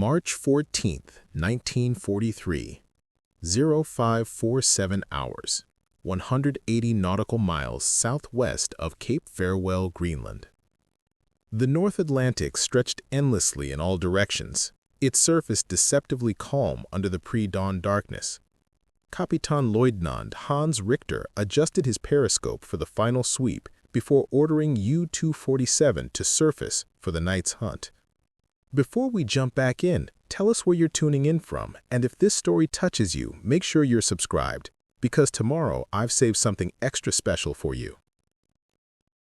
March 14th, 1943, 0547 hours, 180 nautical miles southwest of Cape Farewell, Greenland. The North Atlantic stretched endlessly in all directions, its surface deceptively calm under the pre-dawn darkness. Kapitänleutnant Hans Richter adjusted his periscope for the final sweep before ordering U-247 to surface for the night's hunt. Before we jump back in, tell us where you're tuning in from, and if this story touches you, make sure you're subscribed, because tomorrow I've saved something extra special for you.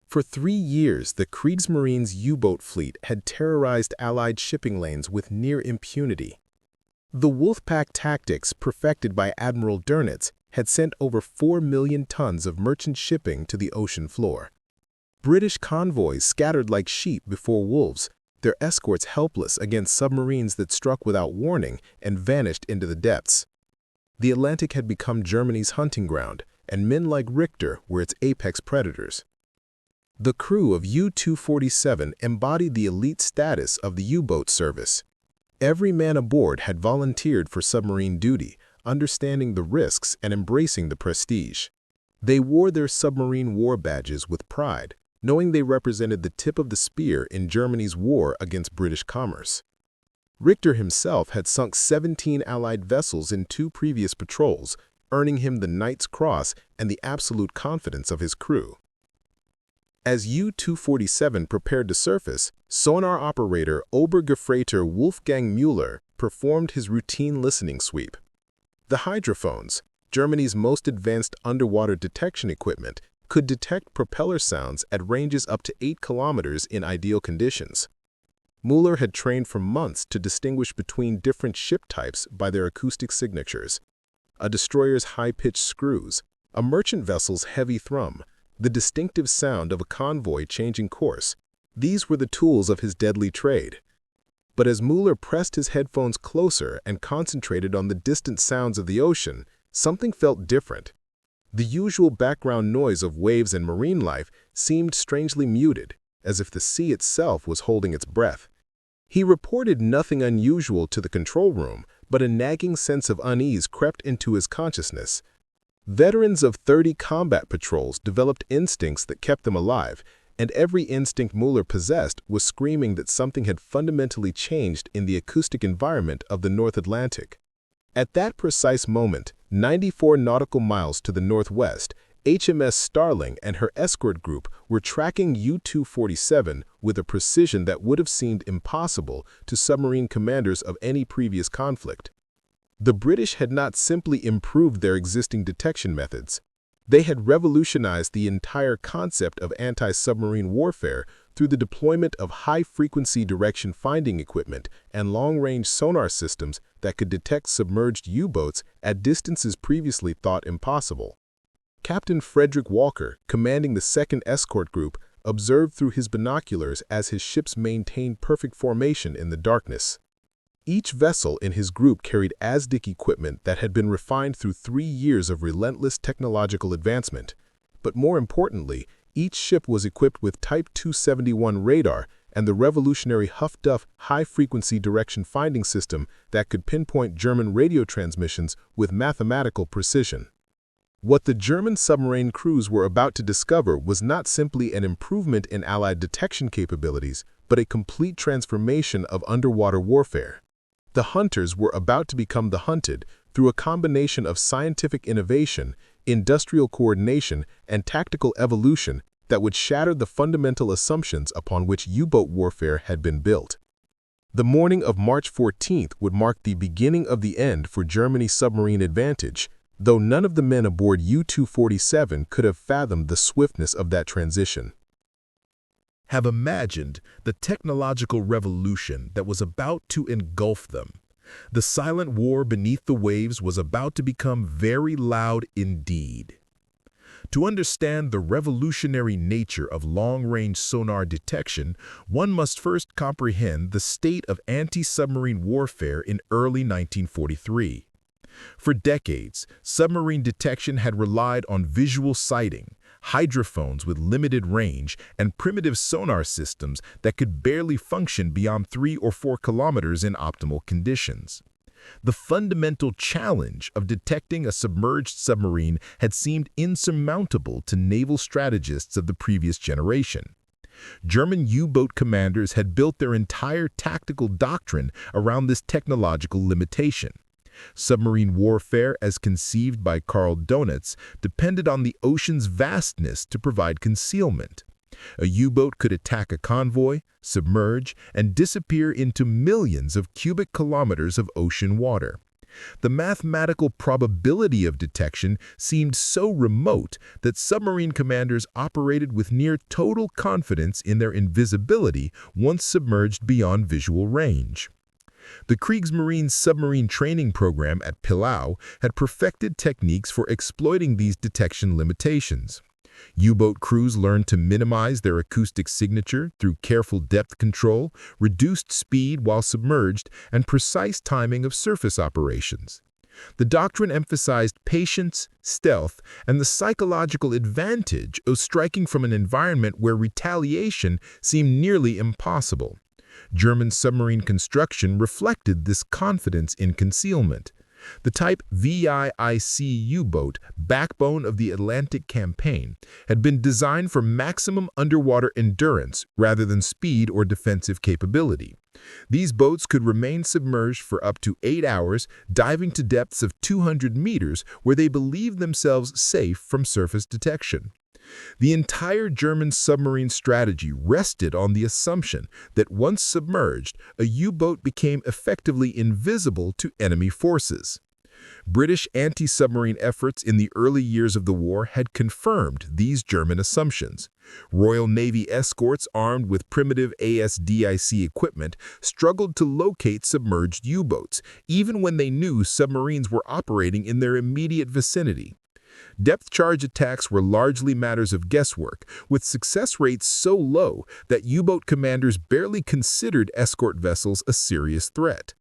For 3 years, the Kriegmarine's U-boat fleet had terrorized Allied shipping lanes with near impunity. The Wolfpack tactics perfected by Admiral Dönitz had sent over 4 million tons of merchant shipping to the ocean floor. British convoys scattered like sheep before wolves, their escorts helpless against submarines that struck without warning and vanished into the depths. The Atlantic had become Germany's hunting ground, and men like Richter were its apex predators. The crew of U-247 embodied the elite status of the U-boat service. Every man aboard had volunteered for submarine duty, understanding the risks and embracing the prestige. They wore their submarine war badges with pride, knowing they represented the tip of the spear in Germany's war against British commerce. Richter himself had sunk 17 Allied vessels in 2 previous patrols, earning him the Knight's Cross and the absolute confidence of his crew. As U-247 prepared to surface, sonar operator Obergefreiter Wolfgang Müller performed his routine listening sweep. The hydrophones, Germany's most advanced underwater detection equipment, could detect propeller sounds at ranges up to 8 kilometers in ideal conditions. Müller had trained for months to distinguish between different ship types by their acoustic signatures: a destroyer's high-pitched screws, a merchant vessel's heavy thrum, the distinctive sound of a convoy changing course. These were the tools of his deadly trade. But as Müller pressed his headphones closer and concentrated on the distant sounds of the ocean, something felt different. The usual background noise of waves and marine life seemed strangely muted, as if the sea itself was holding its breath. He reported nothing unusual to the control room, but a nagging sense of unease crept into his consciousness. Veterans of 30 combat patrols developed instincts that kept them alive, and every instinct Müller possessed was screaming that something had fundamentally changed in the acoustic environment of the North Atlantic. At that precise moment, 94 nautical miles to the northwest, HMS Starling and her escort group were tracking U-247 with a precision that would have seemed impossible to submarine commanders of any previous conflict. The British had not simply improved their existing detection methods. They had revolutionized the entire concept of anti-submarine warfare through the deployment of high-frequency direction-finding equipment and long-range sonar systems that could detect submerged U-boats at distances previously thought impossible. Captain Frederick Walker, commanding the 2nd Escort Group, observed through his binoculars as his ships maintained perfect formation in the darkness. Each vessel in his group carried ASDIC equipment that had been refined through 3 years of relentless technological advancement. But more importantly, each ship was equipped with Type 271 radar and the revolutionary Huff-Duff high-frequency direction-finding system that could pinpoint German radio transmissions with mathematical precision. What the German submarine crews were about to discover was not simply an improvement in Allied detection capabilities, but a complete transformation of underwater warfare. The hunters were about to become the hunted through a combination of scientific innovation, industrial coordination, and tactical evolution that would shatter the fundamental assumptions upon which U-boat warfare had been built. The morning of March 14th would mark the beginning of the end for Germany's submarine advantage, though none of the men aboard U-247 could have fathomed the swiftness of that transition. Have imagined the technological revolution that was about to engulf them. The silent war beneath the waves was about to become very loud indeed. To understand the revolutionary nature of long-range sonar detection, one must first comprehend the state of anti-submarine warfare in early 1943. For decades, submarine detection had relied on visual sighting, hydrophones with limited range, and primitive sonar systems that could barely function beyond 3 or 4 kilometers in optimal conditions. The fundamental challenge of detecting a submerged submarine had seemed insurmountable to naval strategists of the previous generation. German U-boat commanders had built their entire tactical doctrine around this technological limitation. Submarine warfare, as conceived by Karl Donitz, depended on the ocean's vastness to provide concealment. A U-boat could attack a convoy, submerge, and disappear into millions of cubic kilometers of ocean water. The mathematical probability of detection seemed so remote that submarine commanders operated with near total confidence in their invisibility once submerged beyond visual range. The Kriegsmarine's submarine training program at Pillau had perfected techniques for exploiting these detection limitations. U-boat crews learned to minimize their acoustic signature through careful depth control, reduced speed while submerged, and precise timing of surface operations. The doctrine emphasized patience, stealth, and the psychological advantage of striking from an environment where retaliation seemed nearly impossible. German submarine construction reflected this confidence in concealment. The type VIIC U-boat, backbone of the Atlantic campaign, had been designed for maximum underwater endurance rather than speed or defensive capability. These boats could remain submerged for up to 8 hours, diving to depths of 200 meters where they believed themselves safe from surface detection. The entire German submarine strategy rested on the assumption that once submerged, a U-boat became effectively invisible to enemy forces. British anti-submarine efforts in the early years of the war had confirmed these German assumptions. Royal Navy escorts armed with primitive ASDIC equipment struggled to locate submerged U-boats, even when they knew submarines were operating in their immediate vicinity. Depth charge attacks were largely matters of guesswork, with success rates so low that U-boat commanders barely considered escort vessels a serious threat.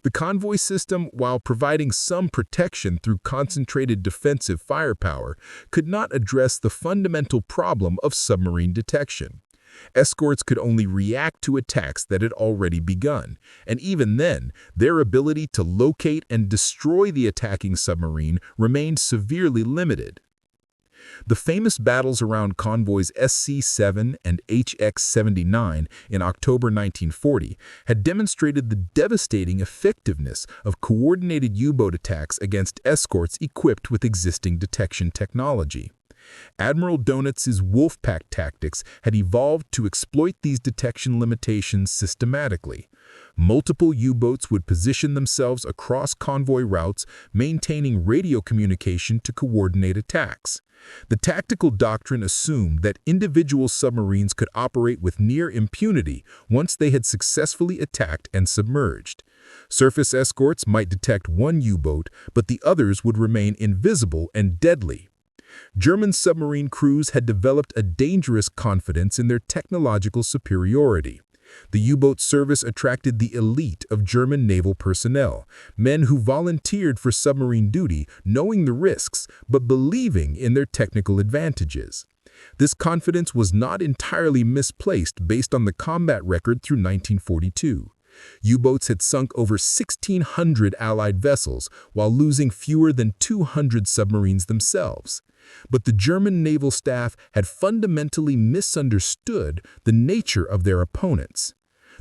The convoy system, while providing some protection through concentrated defensive firepower, could not address the fundamental problem of submarine detection. Escorts could only react to attacks that had already begun, and even then, their ability to locate and destroy the attacking submarine remained severely limited. The famous battles around convoys SC-7 and HX-79 in October 1940 had demonstrated the devastating effectiveness of coordinated U-boat attacks against escorts equipped with existing detection technology. Admiral Donitz's Wolfpack tactics had evolved to exploit these detection limitations systematically. Multiple U-boats would position themselves across convoy routes, maintaining radio communication to coordinate attacks. The tactical doctrine assumed that individual submarines could operate with near impunity once they had successfully attacked and submerged. Surface escorts might detect one U-boat, but the others would remain invisible and deadly. German submarine crews had developed a dangerous confidence in their technological superiority. The U-boat service attracted the elite of German naval personnel, men who volunteered for submarine duty knowing the risks but believing in their technical advantages. This confidence was not entirely misplaced based on the combat record through 1942. U-boats had sunk over 1,600 Allied vessels while losing fewer than 200 submarines themselves. But the German naval staff had fundamentally misunderstood the nature of their opponents.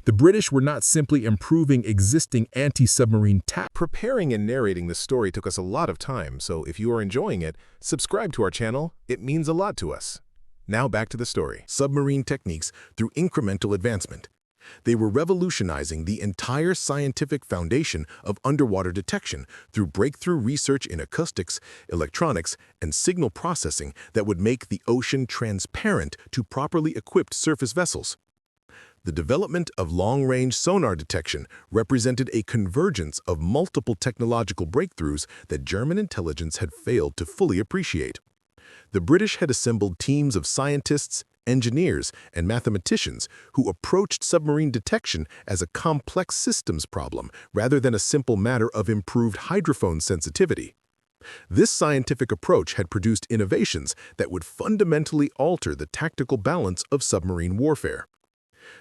The British were not simply improving existing anti-submarine tactics. Preparing and narrating this story took us a lot of time, so if you are enjoying it, subscribe to our channel. It means a lot to us. Now back to the story. Submarine techniques through incremental advancement. They were revolutionizing the entire scientific foundation of underwater detection through breakthrough research in acoustics, electronics, and signal processing that would make the ocean transparent to properly equipped surface vessels. The development of long-range sonar detection represented a convergence of multiple technological breakthroughs that German intelligence had failed to fully appreciate. The British had assembled teams of scientists, engineers, and mathematicians who approached submarine detection as a complex systems problem rather than a simple matter of improved hydrophone sensitivity. This scientific approach had produced innovations that would fundamentally alter the tactical balance of submarine warfare.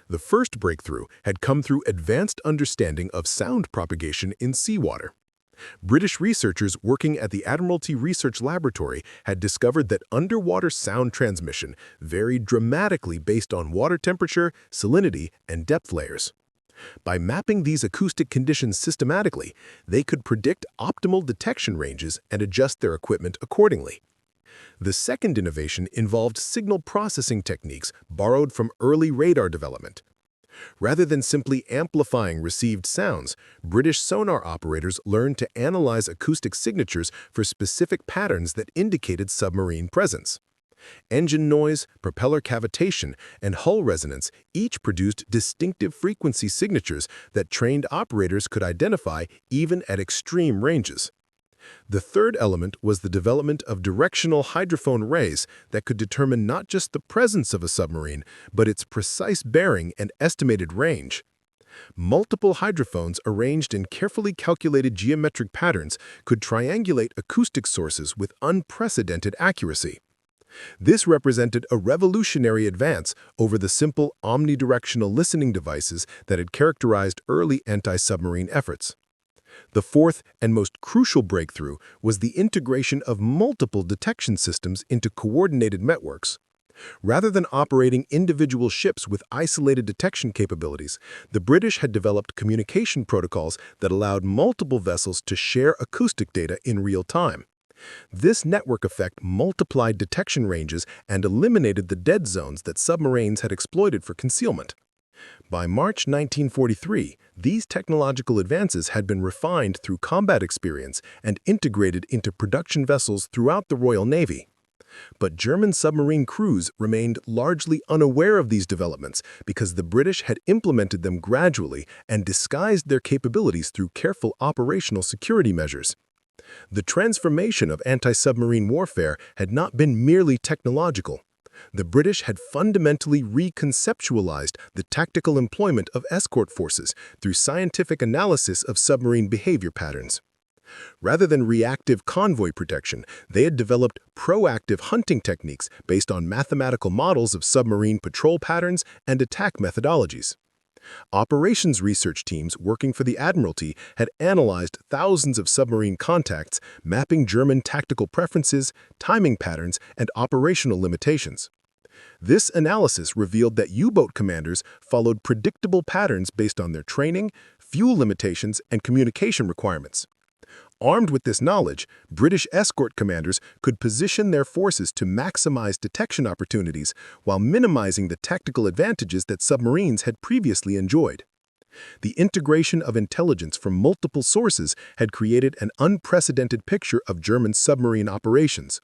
The first breakthrough had come through advanced understanding of sound propagation in seawater. British researchers working at the Admiralty Research Laboratory had discovered that underwater sound transmission varied dramatically based on water temperature, salinity, and depth layers. By mapping these acoustic conditions systematically, they could predict optimal detection ranges and adjust their equipment accordingly. The second innovation involved signal processing techniques borrowed from early radar development. Rather than simply amplifying received sounds, British sonar operators learned to analyze acoustic signatures for specific patterns that indicated submarine presence. Engine noise, propeller cavitation, and hull resonance each produced distinctive frequency signatures that trained operators could identify even at extreme ranges. The third element was the development of directional hydrophone rays that could determine not just the presence of a submarine, but its precise bearing and estimated range. Multiple hydrophones arranged in carefully calculated geometric patterns could triangulate acoustic sources with unprecedented accuracy. This represented a revolutionary advance over the simple omnidirectional listening devices that had characterized early anti-submarine efforts. The fourth and most crucial breakthrough was the integration of multiple detection systems into coordinated networks. Rather than operating individual ships with isolated detection capabilities, the British had developed communication protocols that allowed multiple vessels to share acoustic data in real time. This network effect multiplied detection ranges and eliminated the dead zones that submarines had exploited for concealment. By March 1943, these technological advances had been refined through combat experience and integrated into production vessels throughout the Royal Navy. But German submarine crews remained largely unaware of these developments because the British had implemented them gradually and disguised their capabilities through careful operational security measures. The transformation of anti-submarine warfare had not been merely technological. The British had fundamentally reconceptualized the tactical employment of escort forces through scientific analysis of submarine behavior patterns. Rather than reactive convoy protection, they had developed proactive hunting techniques based on mathematical models of submarine patrol patterns and attack methodologies. Operations research teams working for the Admiralty had analyzed thousands of submarine contacts, mapping German tactical preferences, timing patterns, and operational limitations. This analysis revealed that U-boat commanders followed predictable patterns based on their training, fuel limitations, and communication requirements. Armed with this knowledge, British escort commanders could position their forces to maximize detection opportunities while minimizing the tactical advantages that submarines had previously enjoyed. The integration of intelligence from multiple sources had created an unprecedented picture of German submarine operations.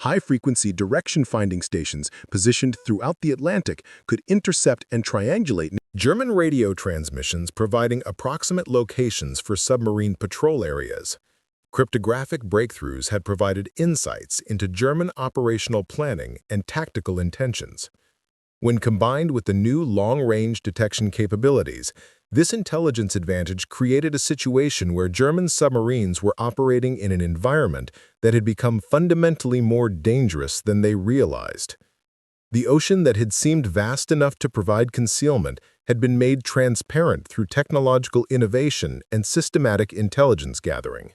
High-frequency direction-finding stations positioned throughout the Atlantic could intercept and triangulate German radio transmissions, providing approximate locations for submarine patrol areas. Cryptographic breakthroughs had provided insights into German operational planning and tactical intentions. When combined with the new long-range detection capabilities, this intelligence advantage created a situation where German submarines were operating in an environment that had become fundamentally more dangerous than they realized. The ocean that had seemed vast enough to provide concealment had been made transparent through technological innovation and systematic intelligence gathering.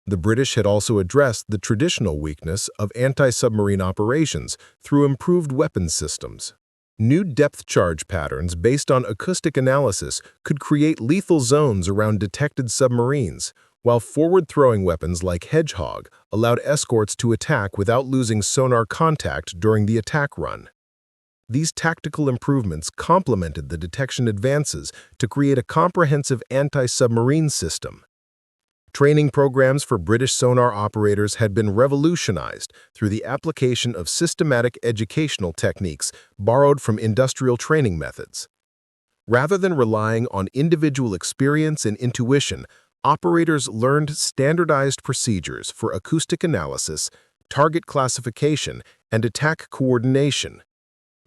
The British had also addressed the traditional weakness of anti-submarine operations through improved weapons systems. New depth charge patterns based on acoustic analysis could create lethal zones around detected submarines, while forward-throwing weapons like Hedgehog allowed escorts to attack without losing sonar contact during the attack run. These tactical improvements complemented the detection advances to create a comprehensive anti-submarine system. Training programs for British sonar operators had been revolutionized through the application of systematic educational techniques borrowed from industrial training methods. Rather than relying on individual experience and intuition, operators learned standardized procedures for acoustic analysis, target classification, and attack coordination.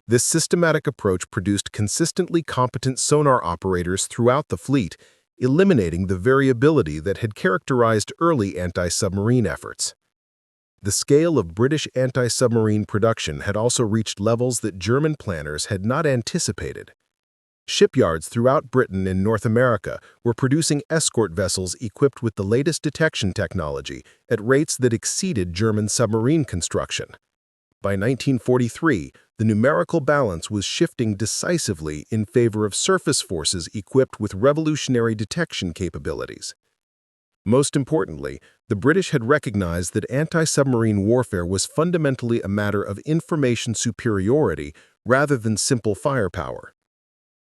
This systematic approach produced consistently competent sonar operators throughout the fleet, eliminating the variability that had characterized early anti-submarine efforts. The scale of British anti-submarine production had also reached levels that German planners had not anticipated. Shipyards throughout Britain and North America were producing escort vessels equipped with the latest detection technology at rates that exceeded German submarine construction. By 1943, the numerical balance was shifting decisively in favor of surface forces equipped with revolutionary detection capabilities. Most importantly, the British had recognized that anti-submarine warfare was fundamentally a matter of information superiority rather than simple firepower.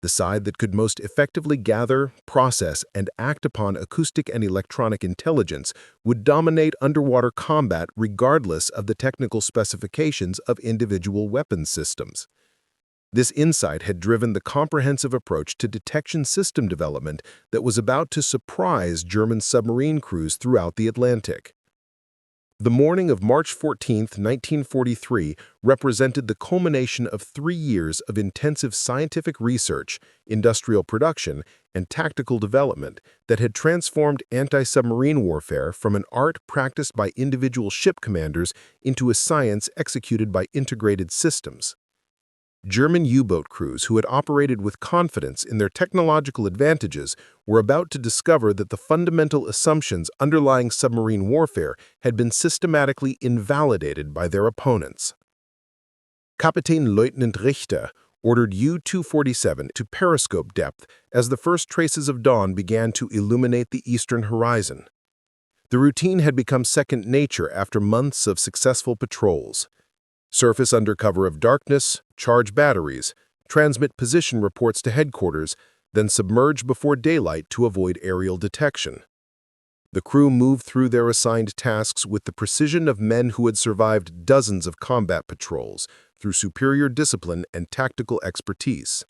The side that could most effectively gather, process, and act upon acoustic and electronic intelligence would dominate underwater combat regardless of the technical specifications of individual weapons systems. This insight had driven the comprehensive approach to detection system development that was about to surprise German submarine crews throughout the Atlantic. The morning of March 14, 1943, represented the culmination of 3 years of intensive scientific research, industrial production, and tactical development that had transformed anti-submarine warfare from an art practiced by individual ship commanders into a science executed by integrated systems. German U-boat crews who had operated with confidence in their technological advantages were about to discover that the fundamental assumptions underlying submarine warfare had been systematically invalidated by their opponents. Kapitänleutnant Richter ordered U-247 to periscope depth as the first traces of dawn began to illuminate the eastern horizon. The routine had become second nature after months of successful patrols. Surface under cover of darkness, charge batteries, transmit position reports to headquarters, then submerge before daylight to avoid aerial detection. The crew moved through their assigned tasks with the precision of men who had survived dozens of combat patrols through superior discipline and tactical expertise.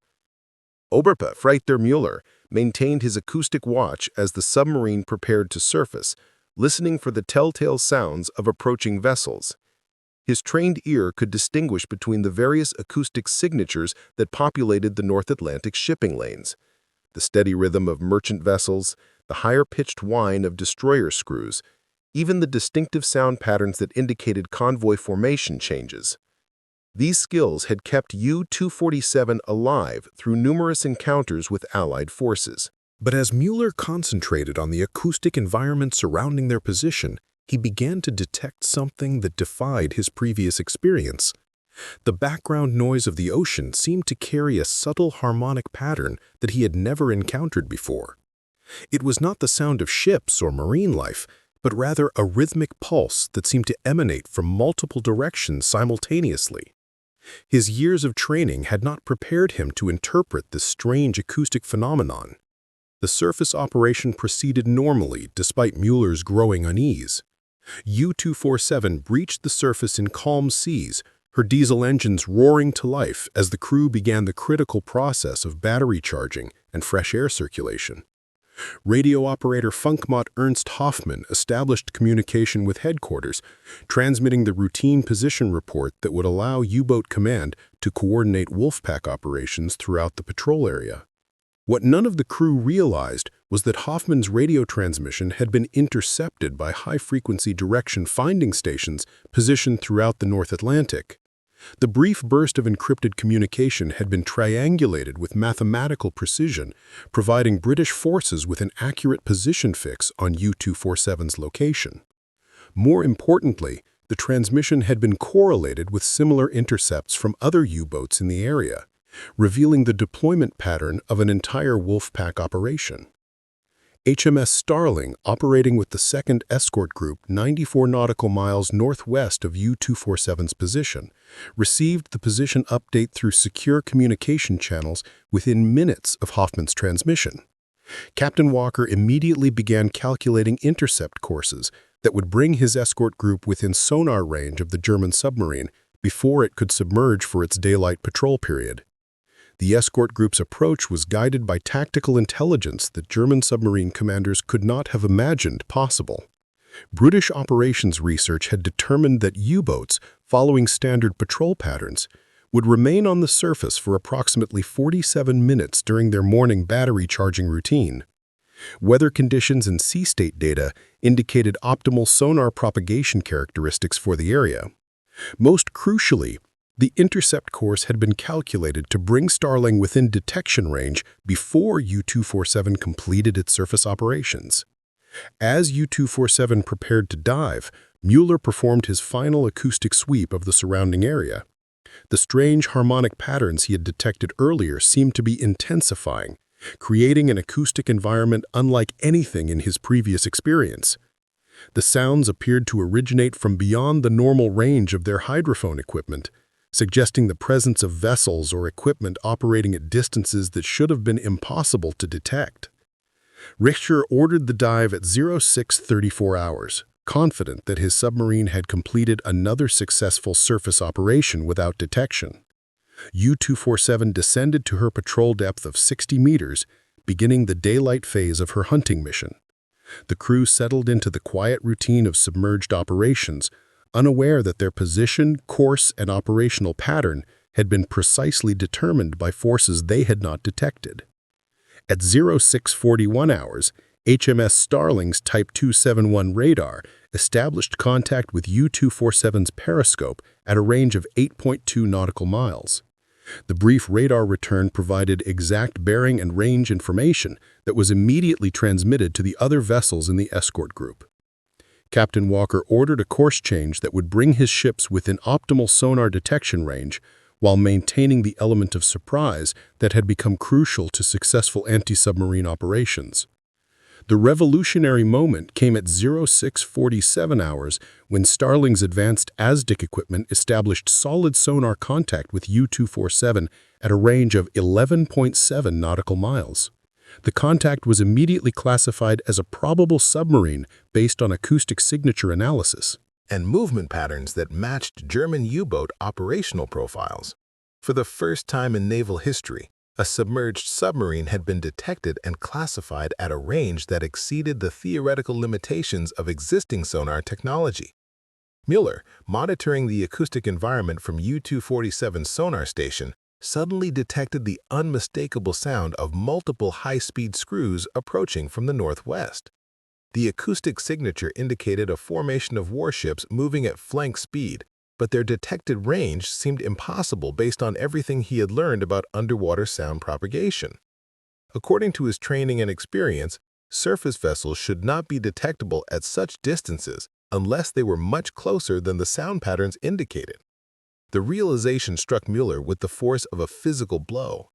Oberstleutnant Müller maintained his acoustic watch as the submarine prepared to surface, listening for the telltale sounds of approaching vessels. His trained ear could distinguish between the various acoustic signatures that populated the North Atlantic shipping lanes: the steady rhythm of merchant vessels, the higher-pitched whine of destroyer screws, even the distinctive sound patterns that indicated convoy formation changes. These skills had kept U-247 alive through numerous encounters with Allied forces. But as Müller concentrated on the acoustic environment surrounding their position, he began to detect something that defied his previous experience. The background noise of the ocean seemed to carry a subtle harmonic pattern that he had never encountered before. It was not the sound of ships or marine life, but rather a rhythmic pulse that seemed to emanate from multiple directions simultaneously. His years of training had not prepared him to interpret this strange acoustic phenomenon. The surface operation proceeded normally despite Müller's growing unease. U-247 breached the surface in calm seas, her diesel engines roaring to life as the crew began the critical process of battery charging and fresh air circulation. Radio operator Funkmott Ernst Hoffmann established communication with headquarters, transmitting the routine position report that would allow U-boat command to coordinate Wolfpack operations throughout the patrol area. What none of the crew realized was that Hoffmann's radio transmission had been intercepted by high-frequency direction finding stations positioned throughout the North Atlantic. The brief burst of encrypted communication had been triangulated with mathematical precision, providing British forces with an accurate position fix on U-247's location. More importantly, the transmission had been correlated with similar intercepts from other U-boats in the area, revealing the deployment pattern of an entire Wolfpack operation. HMS Starling, operating with the 2nd Escort Group 94 nautical miles northwest of U-247's position, received the position update through secure communication channels within minutes of Hoffmann's transmission. Captain Walker immediately began calculating intercept courses that would bring his escort group within sonar range of the German submarine before it could submerge for its daylight patrol period. The escort group's approach was guided by tactical intelligence that German submarine commanders could not have imagined possible. British operations research had determined that U-boats, following standard patrol patterns, would remain on the surface for approximately 47 minutes during their morning battery charging routine. Weather conditions and sea state data indicated optimal sonar propagation characteristics for the area. Most crucially, the intercept course had been calculated to bring Starling within detection range before U-247 completed its surface operations. As U-247 prepared to dive, Mueller performed his final acoustic sweep of the surrounding area. The strange harmonic patterns he had detected earlier seemed to be intensifying, creating an acoustic environment unlike anything in his previous experience. The sounds appeared to originate from beyond the normal range of their hydrophone equipment, suggesting the presence of vessels or equipment operating at distances that should have been impossible to detect. Richter ordered the dive at 0634 hours, confident that his submarine had completed another successful surface operation without detection. U-247 descended to her patrol depth of 60 meters, beginning the daylight phase of her hunting mission. The crew settled into the quiet routine of submerged operations, unaware that their position, course, and operational pattern had been precisely determined by forces they had not detected. At 0641 hours, HMS Starling's Type 271 radar established contact with U-247's periscope at a range of 8.2 nautical miles. The brief radar return provided exact bearing and range information that was immediately transmitted to the other vessels in the escort group. Captain Walker ordered a course change that would bring his ships within optimal sonar detection range while maintaining the element of surprise that had become crucial to successful anti-submarine operations. The revolutionary moment came at 0647 hours when Starling's advanced ASDIC equipment established solid sonar contact with U-247 at a range of 11.7 nautical miles. The contact was immediately classified as a probable submarine based on acoustic signature analysis and movement patterns that matched German U-boat operational profiles. For the first time in naval history, a submerged submarine had been detected and classified at a range that exceeded the theoretical limitations of existing sonar technology. Mueller, monitoring the acoustic environment from U-247's sonar station, suddenly detected the unmistakable sound of multiple high-speed screws approaching from the northwest. The acoustic signature indicated a formation of warships moving at flank speed, but their detected range seemed impossible based on everything he had learned about underwater sound propagation. According to his training and experience, surface vessels should not be detectable at such distances unless they were much closer than the sound patterns indicated. The realization struck Mueller with the force of a physical blow.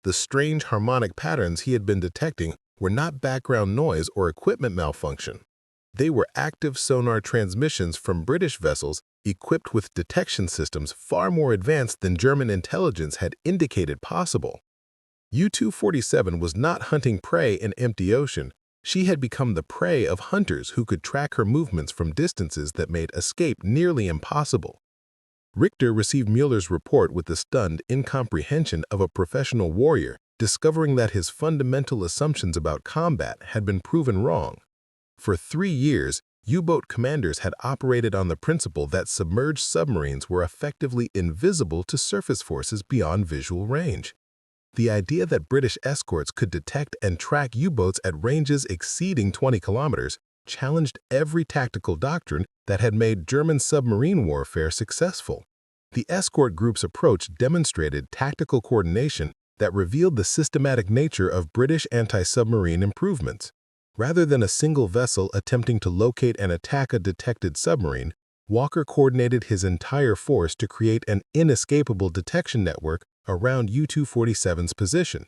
The strange harmonic patterns he had been detecting were not background noise or equipment malfunction. They were active sonar transmissions from British vessels equipped with detection systems far more advanced than German intelligence had indicated possible. U-247 was not hunting prey in empty ocean. She had become the prey of hunters who could track her movements from distances that made escape nearly impossible. Richter received Mueller's report with the stunned incomprehension of a professional warrior, discovering that his fundamental assumptions about combat had been proven wrong. For 3 years, U-boat commanders had operated on the principle that submerged submarines were effectively invisible to surface forces beyond visual range. The idea that British escorts could detect and track U-boats at ranges exceeding 20 kilometers challenged every tactical doctrine that had made German submarine warfare successful. The escort group's approach demonstrated tactical coordination that revealed the systematic nature of British anti-submarine improvements. Rather than a single vessel attempting to locate and attack a detected submarine, Walker coordinated his entire force to create an inescapable detection network around U-247's position.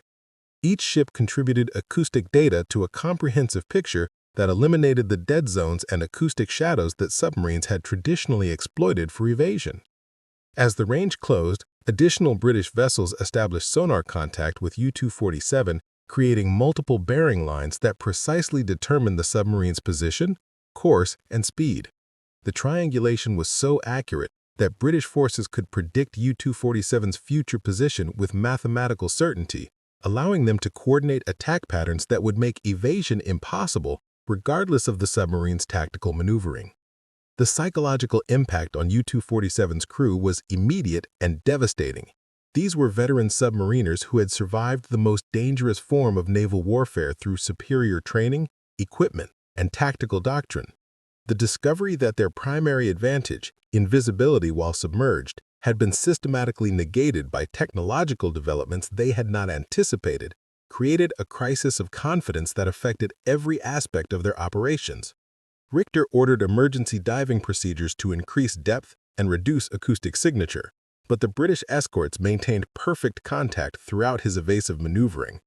Each ship contributed acoustic data to a comprehensive picture that eliminated the dead zones and acoustic shadows that submarines had traditionally exploited for evasion. As the range closed, additional British vessels established sonar contact with U-247, creating multiple bearing lines that precisely determined the submarine's position, course, and speed. The triangulation was so accurate that British forces could predict U-247's future position with mathematical certainty, allowing them to coordinate attack patterns that would make evasion impossible regardless of the submarine's tactical maneuvering. The psychological impact on U-247's crew was immediate and devastating. These were veteran submariners who had survived the most dangerous form of naval warfare through superior training, equipment, and tactical doctrine. The discovery that their primary advantage, invisibility while submerged, had been systematically negated by technological developments they had not anticipated, created a crisis of confidence that affected every aspect of their operations. Richter ordered emergency diving procedures to increase depth and reduce acoustic signature, but the British escorts maintained perfect contact throughout his evasive maneuvering.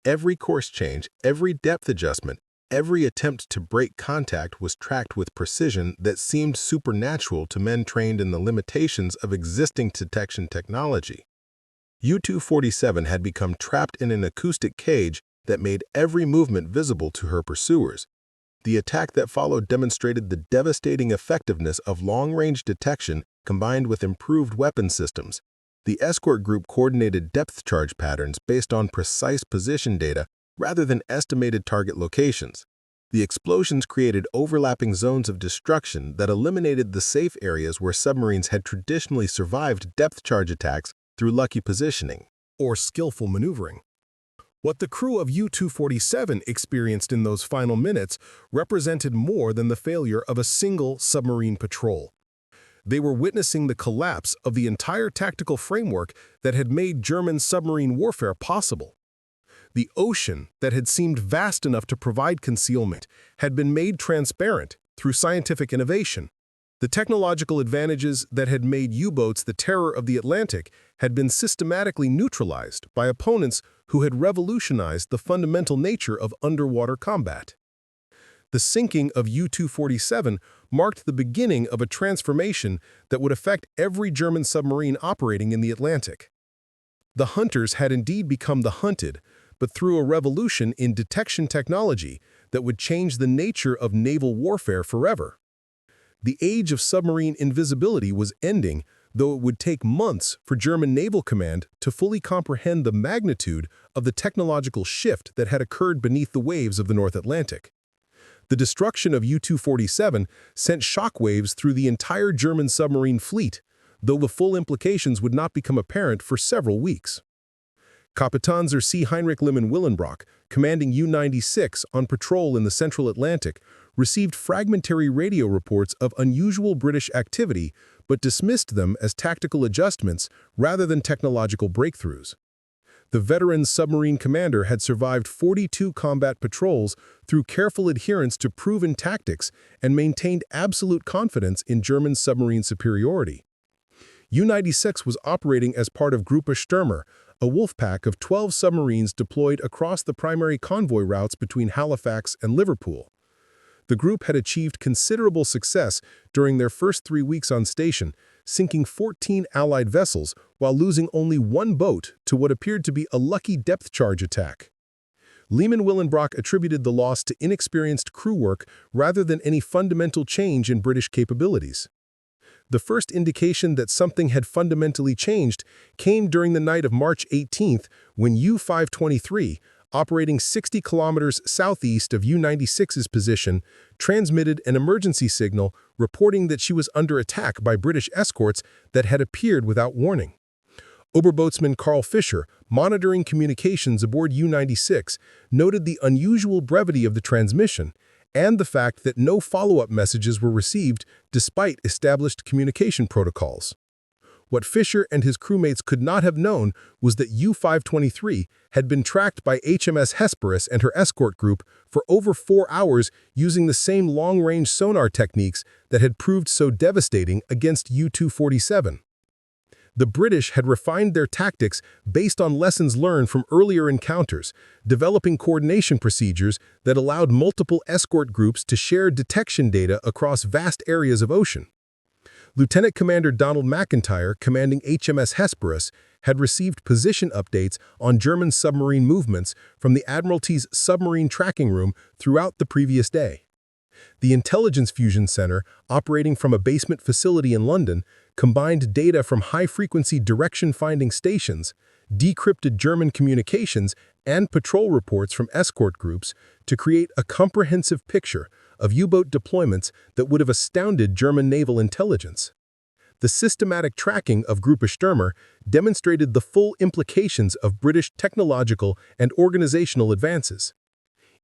Every course change, every depth adjustment, every attempt to break contact was tracked with precision that seemed supernatural to men trained in the limitations of existing detection technology. U-247 had become trapped in an acoustic cage that made every movement visible to her pursuers. The attack that followed demonstrated the devastating effectiveness of long-range detection combined with improved weapon systems. The escort group coordinated depth charge patterns based on precise position data rather than estimated target locations. The explosions created overlapping zones of destruction that eliminated the safe areas where submarines had traditionally survived depth charge attacks through lucky positioning or skillful maneuvering. What the crew of U-247 experienced in those final minutes represented more than the failure of a single submarine patrol. They were witnessing the collapse of the entire tactical framework that had made German submarine warfare possible. The ocean that had seemed vast enough to provide concealment had been made transparent through scientific innovation. The technological advantages that had made U-boats the terror of the Atlantic had been systematically neutralized by opponents who had revolutionized the fundamental nature of underwater combat. The sinking of U-247 marked the beginning of a transformation that would affect every German submarine operating in the Atlantic. The hunters had indeed become the hunted, but through a revolution in detection technology that would change the nature of naval warfare forever. The age of submarine invisibility was ending, though it would take months for German Naval Command to fully comprehend the magnitude of the technological shift that had occurred beneath the waves of the North Atlantic. The destruction of U-247 sent shockwaves through the entire German submarine fleet, though the full implications would not become apparent for several weeks. Kapitänleutnant Heinrich Willenbrock, commanding U-96 on patrol in the Central Atlantic, received fragmentary radio reports of unusual British activity but dismissed them as tactical adjustments rather than technological breakthroughs. The veteran submarine commander had survived 42 combat patrols through careful adherence to proven tactics and maintained absolute confidence in German submarine superiority. U-96 was operating as part of Gruppe Stürmer, a wolf pack of 12 submarines deployed across the primary convoy routes between Halifax and Liverpool. The group had achieved considerable success during their first 3 weeks on station, sinking 14 Allied vessels while losing only one boat to what appeared to be a lucky depth charge attack. Willenbrock attributed the loss to inexperienced crew work rather than any fundamental change in British capabilities. The first indication that something had fundamentally changed came during the night of March 18th when U-523, operating 60 kilometers southeast of U-96's position, transmitted an emergency signal reporting that she was under attack by British escorts that had appeared without warning. Oberboatsman Carl Fischer, monitoring communications aboard U-96, noted the unusual brevity of the transmission and the fact that no follow-up messages were received despite established communication protocols. What Fischer and his crewmates could not have known was that U-523 had been tracked by HMS Hesperus and her escort group for over 4 hours using the same long-range sonar techniques that had proved so devastating against U-247. The British had refined their tactics based on lessons learned from earlier encounters, developing coordination procedures that allowed multiple escort groups to share detection data across vast areas of ocean. Lieutenant Commander Donald McIntyre, commanding HMS Hesperus, had received position updates on German submarine movements from the Admiralty's submarine tracking room throughout the previous day. The Intelligence Fusion Center, operating from a basement facility in London, combined data from high-frequency direction-finding stations, decrypted German communications, and patrol reports from escort groups to create a comprehensive picture of U-boat deployments that would have astounded German naval intelligence. The systematic tracking of Gruppe Stürmer demonstrated the full implications of British technological and organizational advances.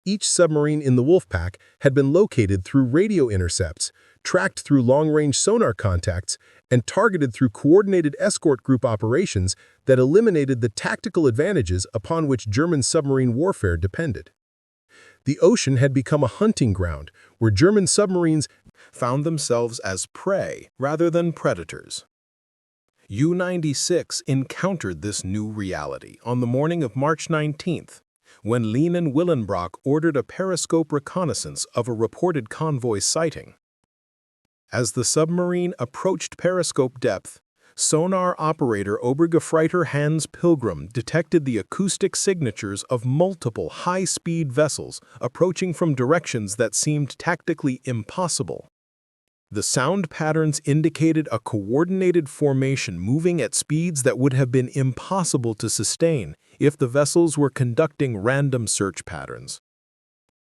Each submarine in the Wolfpack had been located through radio intercepts, tracked through long-range sonar contacts, and targeted through coordinated escort group operations that eliminated the tactical advantages upon which German submarine warfare depended. The ocean had become a hunting ground where German submarines found themselves as prey rather than predators. U-96 encountered this new reality on the morning of March 19th, when Lieutenant Willenbrock ordered a periscope reconnaissance of a reported convoy sighting. As the submarine approached periscope depth, sonar operator Obergefreiter Hans Pilgrim detected the acoustic signatures of multiple high-speed vessels approaching from directions that seemed tactically impossible. The sound patterns indicated a coordinated formation moving at speeds that would have been impossible to sustain if the vessels were conducting random search patterns.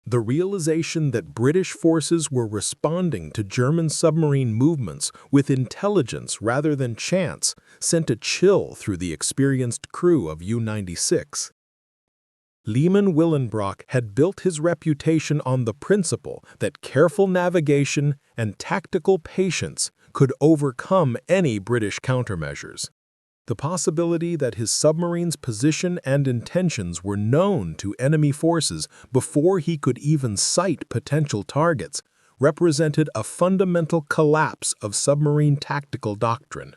The realization that British forces were responding to German submarine movements with intelligence rather than chance sent a chill through the experienced crew of U-96. Lieutenant Willenbrock had built his reputation on the principle that careful navigation and tactical patience could overcome any British countermeasures. The possibility that his submarine's position and intentions were known to enemy forces before he could even sight potential targets represented a fundamental collapse of submarine tactical doctrine.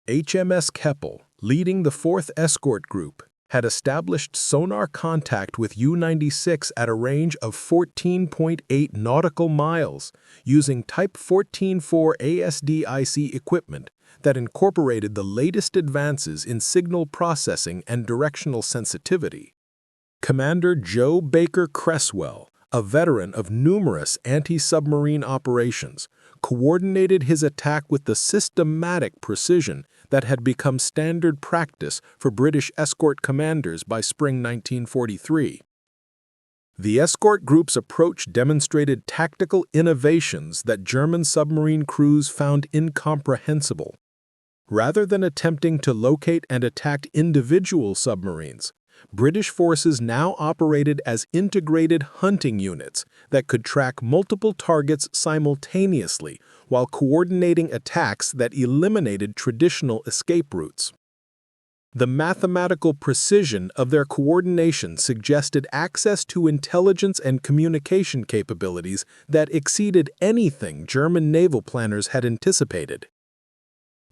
HMS Keppel, leading the 4th Escort Group, had established sonar contact with U-96 at a range of 14.8 nautical miles using Type 14-4 ASDIC equipment that incorporated the latest advances in signal processing and directional sensitivity. Commander Joe Baker Cresswell, a veteran of numerous anti-submarine operations, coordinated his attack with the systematic precision that had become standard practice for British escort commanders by spring 1943. The escort group's approach demonstrated tactical innovations that German submarine crews found incomprehensible. Rather than attempting to locate and attack individual submarines, British forces now operated as integrated hunting units that could track multiple targets simultaneously while coordinating attacks that eliminated traditional escape routes. The mathematical precision of their coordination suggested access to intelligence and communication capabilities that exceeded anything German naval planners had anticipated.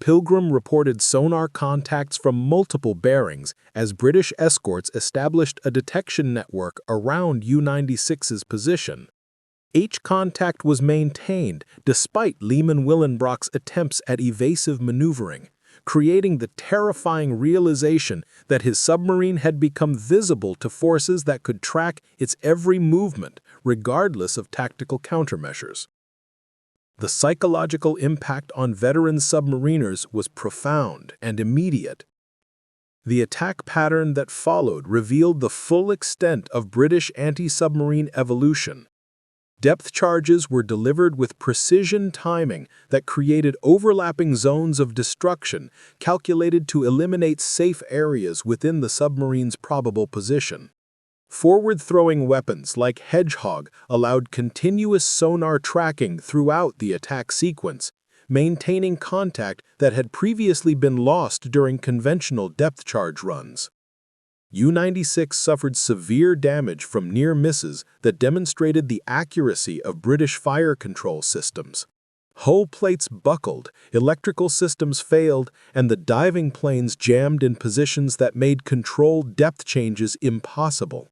Pilgrim reported sonar contacts from multiple bearings as British escorts established a detection network around U-96's position. Each contact was maintained despite Lieutenant Willenbrock's attempts at evasive maneuvering, creating the terrifying realization that his submarine had become visible to forces that could track its every movement, regardless of tactical countermeasures. The psychological impact on veteran submariners was profound and immediate. The attack pattern that followed revealed the full extent of British anti-submarine evolution. Depth charges were delivered with precision timing that created overlapping zones of destruction calculated to eliminate safe areas within the submarine's probable position. Forward-throwing weapons like Hedgehog allowed continuous sonar tracking throughout the attack sequence, maintaining contact that had previously been lost during conventional depth charge runs. U-96 suffered severe damage from near misses that demonstrated the accuracy of British fire control systems. Hull plates buckled, electrical systems failed, and the diving planes jammed in positions that made controlled depth changes impossible.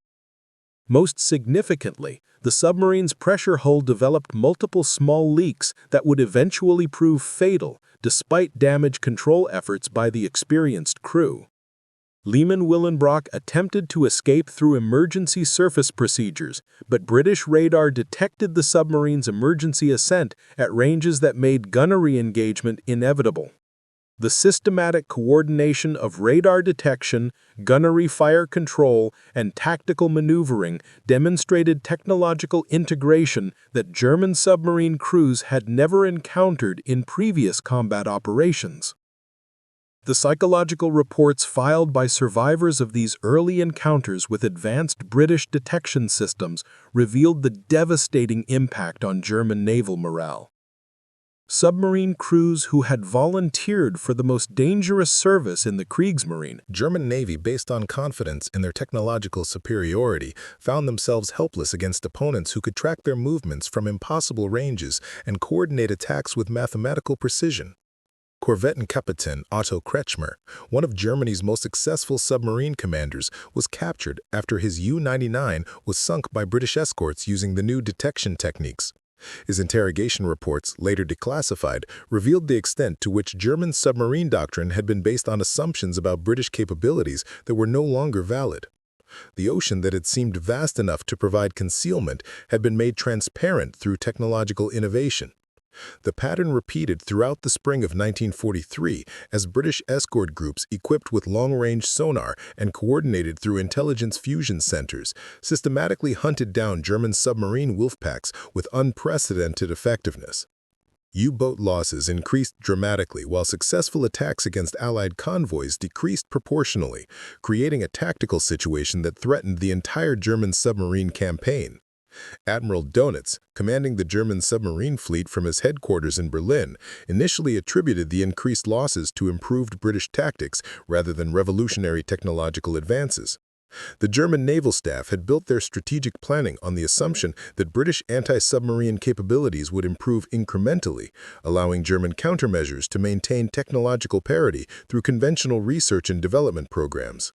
Most significantly, the submarine's pressure hull developed multiple small leaks that would eventually prove fatal despite damage control efforts by the experienced crew. Lieutenant Willenbrock attempted to escape through emergency surface procedures, but British radar detected the submarine's emergency ascent at ranges that made gunnery engagement inevitable. The systematic coordination of radar detection, gunnery fire control, and tactical maneuvering demonstrated technological integration that German submarine crews had never encountered in previous combat operations. The psychological reports filed by survivors of these early encounters with advanced British detection systems revealed the devastating impact on German naval morale. Submarine crews who had volunteered for the most dangerous service in the Kriegsmarine, German Navy, based on confidence in their technological superiority, found themselves helpless against opponents who could track their movements from impossible ranges and coordinate attacks with mathematical precision. Korvettenkapitän Otto Kretschmer, one of Germany's most successful submarine commanders, was captured after his U-99 was sunk by British escorts using the new detection techniques. His interrogation reports, later declassified, revealed the extent to which German submarine doctrine had been based on assumptions about British capabilities that were no longer valid. The ocean that had seemed vast enough to provide concealment had been made transparent through technological innovation. The pattern repeated throughout the spring of 1943 as British escort groups equipped with long-range sonar and coordinated through intelligence fusion centers systematically hunted down German submarine wolfpacks with unprecedented effectiveness. U-boat losses increased dramatically while successful attacks against Allied convoys decreased proportionally, creating a tactical situation that threatened the entire German submarine campaign. Admiral Dönitz, commanding the German submarine fleet from his headquarters in Berlin, initially attributed the increased losses to improved British tactics rather than revolutionary technological advances. The German naval staff had built their strategic planning on the assumption that British anti-submarine capabilities would improve incrementally, allowing German countermeasures to maintain technological parity through conventional research and development programs.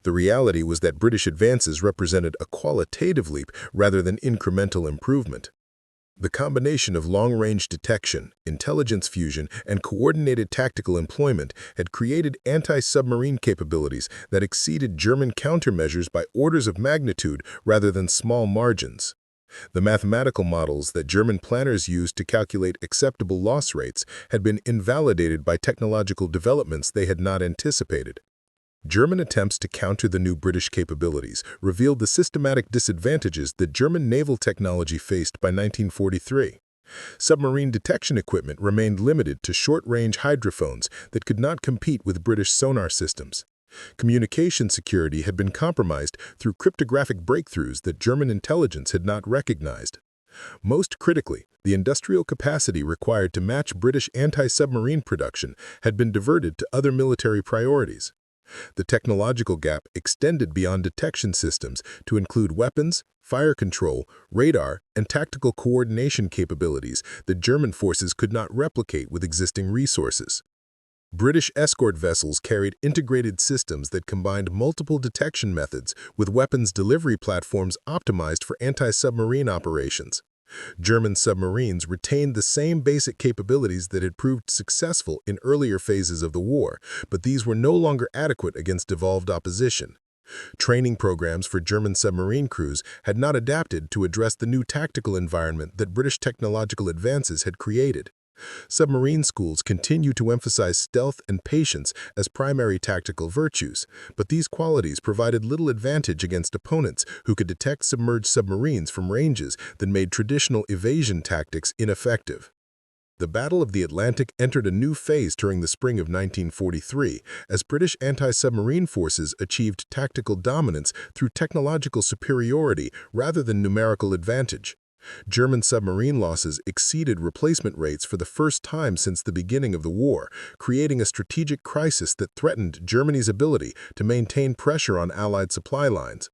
The reality was that British advances represented a qualitative leap rather than incremental improvement. The combination of long-range detection, intelligence fusion, and coordinated tactical employment had created anti-submarine capabilities that exceeded German countermeasures by orders of magnitude rather than small margins. The mathematical models that German planners used to calculate acceptable loss rates had been invalidated by technological developments they had not anticipated. German attempts to counter the new British capabilities revealed the systematic disadvantages that German naval technology faced by 1943. Submarine detection equipment remained limited to short-range hydrophones that could not compete with British sonar systems. Communication security had been compromised through cryptographic breakthroughs that German intelligence had not recognized. Most critically, the industrial capacity required to match British anti-submarine production had been diverted to other military priorities. The technological gap extended beyond detection systems to include weapons, fire control, radar, and tactical coordination capabilities that German forces could not replicate with existing resources. British escort vessels carried integrated systems that combined multiple detection methods with weapons delivery platforms optimized for anti-submarine operations. German submarines retained the same basic capabilities that had proved successful in earlier phases of the war, but these were no longer adequate against evolved opposition. Training programs for German submarine crews had not adapted to address the new tactical environment that British technological advances had created. Submarine schools continue to emphasize stealth and patience as primary tactical virtues, but these qualities provided little advantage against opponents who could detect submerged submarines from ranges that made traditional evasion tactics ineffective. The Battle of the Atlantic entered a new phase during the spring of 1943 as British anti-submarine forces achieved tactical dominance through technological superiority rather than numerical advantage. German submarine losses exceeded replacement rates for the first time since the beginning of the war, creating a strategic crisis that threatened Germany's ability to maintain pressure on Allied supply lines.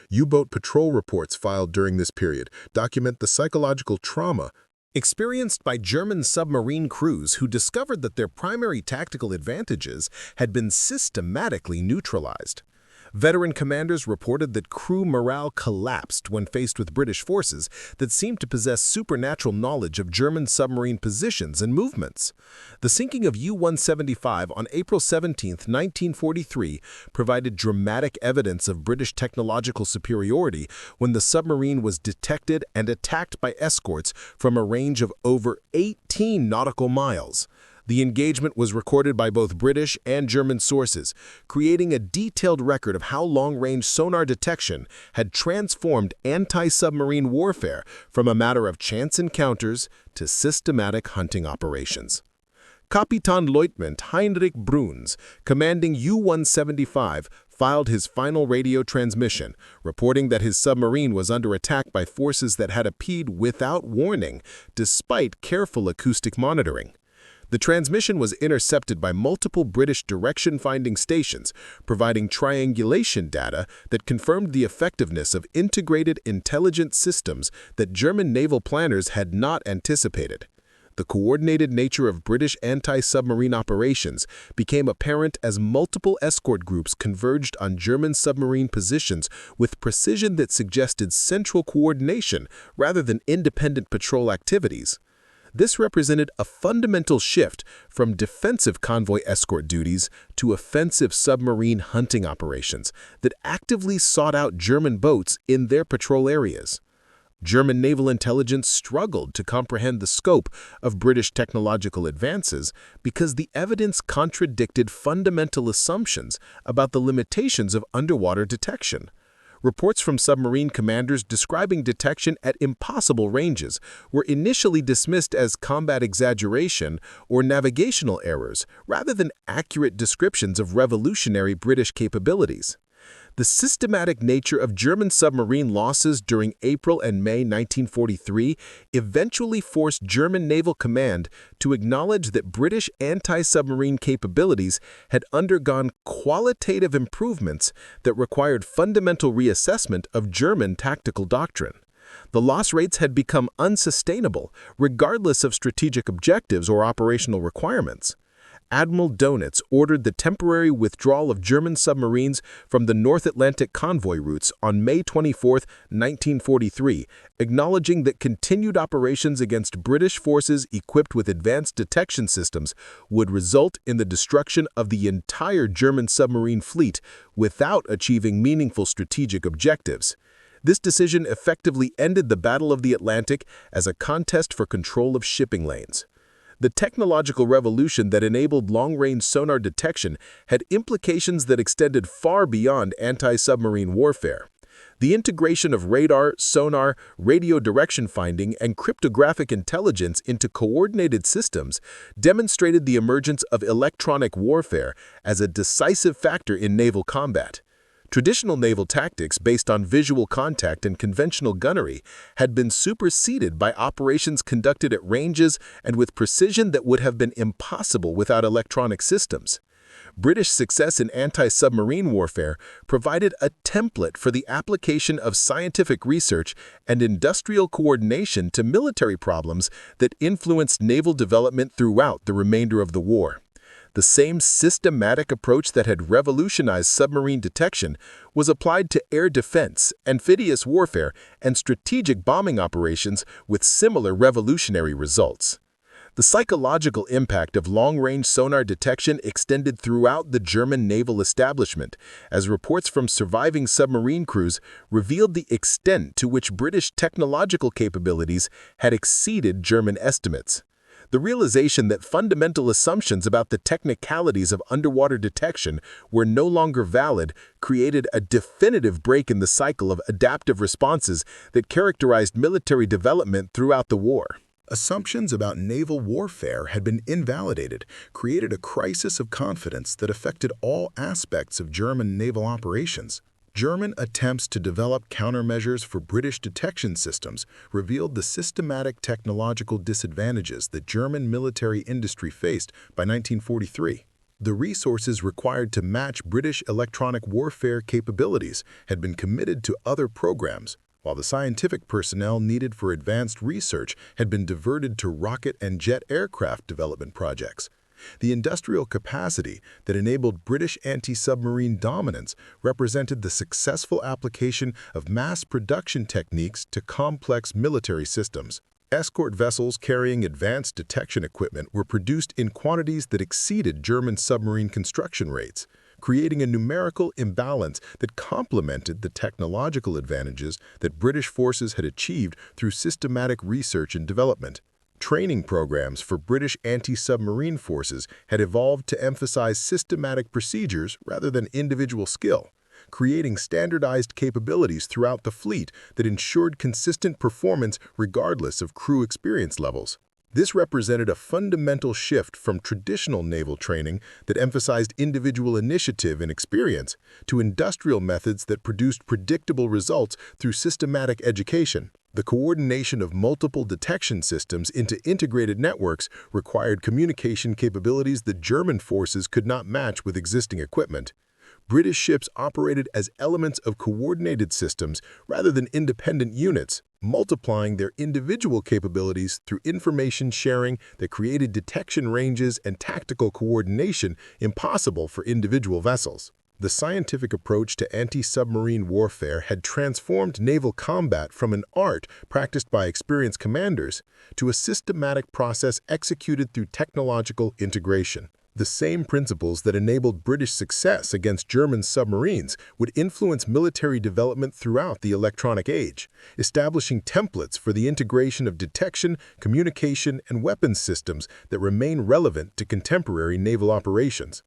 U-boat patrol reports filed during this period document the psychological trauma experienced by German submarine crews who discovered that their primary tactical advantages had been systematically neutralized. Veteran commanders reported that crew morale collapsed when faced with British forces that seemed to possess supernatural knowledge of German submarine positions and movements. The sinking of U-175 on April 17, 1943, provided dramatic evidence of British technological superiority when the submarine was detected and attacked by escorts from a range of over 18 nautical miles. The engagement was recorded by both British and German sources, creating a detailed record of how long-range sonar detection had transformed anti-submarine warfare from a matter of chance encounters to systematic hunting operations. Kapitänleutnant Heinrich Bruns, commanding U-175, filed his final radio transmission, reporting that his submarine was under attack by forces that had appeared without warning, despite careful acoustic monitoring. The transmission was intercepted by multiple British direction-finding stations, providing triangulation data that confirmed the effectiveness of integrated intelligence systems that German naval planners had not anticipated. The coordinated nature of British anti-submarine operations became apparent as multiple escort groups converged on German submarine positions with precision that suggested central coordination rather than independent patrol activities. This represented a fundamental shift from defensive convoy escort duties to offensive submarine hunting operations that actively sought out German boats in their patrol areas. German naval intelligence struggled to comprehend the scope of British technological advances because the evidence contradicted fundamental assumptions about the limitations of underwater detection. Reports from submarine commanders describing detection at impossible ranges were initially dismissed as combat exaggeration or navigational errors rather than accurate descriptions of revolutionary British capabilities. The systematic nature of German submarine losses during April and May 1943 eventually forced German Naval Command to acknowledge that British anti-submarine capabilities had undergone qualitative improvements that required fundamental reassessment of German tactical doctrine. The loss rates had become unsustainable, regardless of strategic objectives or operational requirements. Admiral Dönitz ordered the temporary withdrawal of German submarines from the North Atlantic convoy routes on May 24, 1943, acknowledging that continued operations against British forces equipped with advanced detection systems would result in the destruction of the entire German submarine fleet without achieving meaningful strategic objectives. This decision effectively ended the Battle of the Atlantic as a contest for control of shipping lanes. The technological revolution that enabled long-range sonar detection had implications that extended far beyond anti-submarine warfare. The integration of radar, sonar, radio direction finding, and cryptographic intelligence into coordinated systems demonstrated the emergence of electronic warfare as a decisive factor in naval combat. Traditional naval tactics based on visual contact and conventional gunnery had been superseded by operations conducted at ranges and with precision that would have been impossible without electronic systems. British success in anti-submarine warfare provided a template for the application of scientific research and industrial coordination to military problems that influenced naval development throughout the remainder of the war. The same systematic approach that had revolutionized submarine detection was applied to air defense, amphibious warfare, and strategic bombing operations with similar revolutionary results. The psychological impact of long-range sonar detection extended throughout the German naval establishment, as reports from surviving submarine crews revealed the extent to which British technological capabilities had exceeded German estimates. The realization that fundamental assumptions about the technicalities of underwater detection were no longer valid created a definitive break in the cycle of adaptive responses that characterized military development throughout the war. Assumptions about naval warfare had been invalidated, created a crisis of confidence that affected all aspects of German naval operations. German attempts to develop countermeasures for British detection systems revealed the systematic technological disadvantages that German military industry faced by 1943. The resources required to match British electronic warfare capabilities had been committed to other programs, while the scientific personnel needed for advanced research had been diverted to rocket and jet aircraft development projects. The industrial capacity that enabled British anti-submarine dominance represented the successful application of mass production techniques to complex military systems. Escort vessels carrying advanced detection equipment were produced in quantities that exceeded German submarine construction rates, creating a numerical imbalance that complemented the technological advantages that British forces had achieved through systematic research and development. Training programs for British anti-submarine forces had evolved to emphasize systematic procedures rather than individual skill, creating standardized capabilities throughout the fleet that ensured consistent performance regardless of crew experience levels. This represented a fundamental shift from traditional naval training that emphasized individual initiative and experience to industrial methods that produced predictable results through systematic education. The coordination of multiple detection systems into integrated networks required communication capabilities that German forces could not match with existing equipment. British ships operated as elements of coordinated systems rather than independent units, multiplying their individual capabilities through information sharing that created detection ranges and tactical coordination impossible for individual vessels. The scientific approach to anti-submarine warfare had transformed naval combat from an art practiced by experienced commanders to a systematic process executed through technological integration. The same principles that enabled British success against German submarines would influence military development throughout the electronic age, establishing templates for the integration of detection, communication, and weapons systems that remain relevant to contemporary naval operations.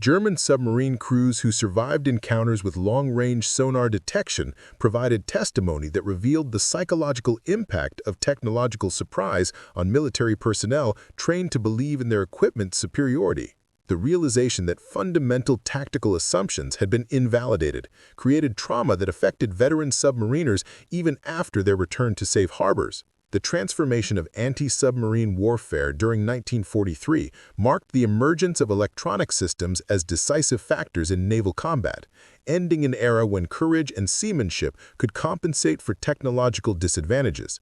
German submarine crews who survived encounters with long-range sonar detection provided testimony that revealed the psychological impact of technological surprise on military personnel trained to believe in their equipment's superiority. The realization that fundamental tactical assumptions had been invalidated created trauma that affected veteran submariners even after their return to safe harbors. The transformation of anti-submarine warfare during 1943 marked the emergence of electronic systems as decisive factors in naval combat, ending an era when courage and seamanship could compensate for technological disadvantages.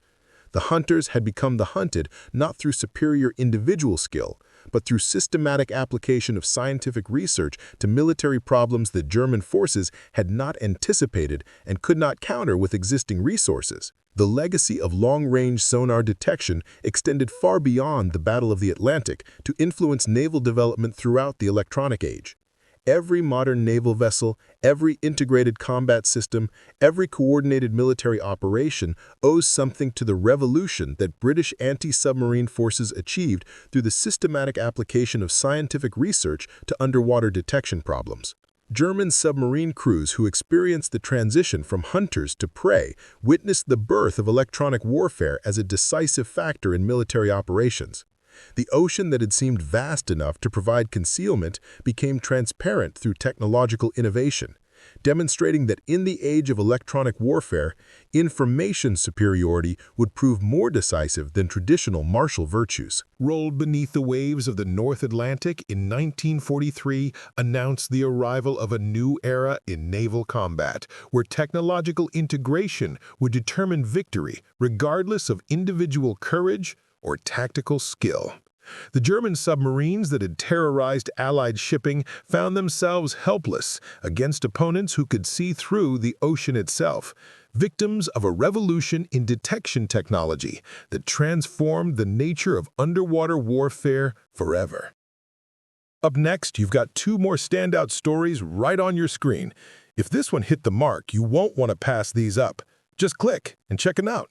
The hunters had become the hunted not through superior individual skill, but through systematic application of scientific research to military problems that German forces had not anticipated and could not counter with existing resources. The legacy of long-range sonar detection extended far beyond the Battle of the Atlantic to influence naval development throughout the electronic age. Every modern naval vessel, every integrated combat system, every coordinated military operation owes something to the revolution that British anti-submarine forces achieved through the systematic application of scientific research to underwater detection problems. German submarine crews who experienced the transition from hunters to prey witnessed the birth of electronic warfare as a decisive factor in military operations. The ocean that had seemed vast enough to provide concealment became transparent through technological innovation, demonstrating that in the age of electronic warfare, information superiority would prove more decisive than traditional martial virtues. Rolled beneath the waves of the North Atlantic in 1943 announced the arrival of a new era in naval combat, where technological integration would determine victory regardless of individual courage or tactical skill. The German submarines that had terrorized Allied shipping found themselves helpless against opponents who could see through the ocean itself, victims of a revolution in detection technology that transformed the nature of underwater warfare forever. Up next, you've got two more standout stories right on your screen. If this one hit the mark, you won't want to pass these up. Just click and check it out.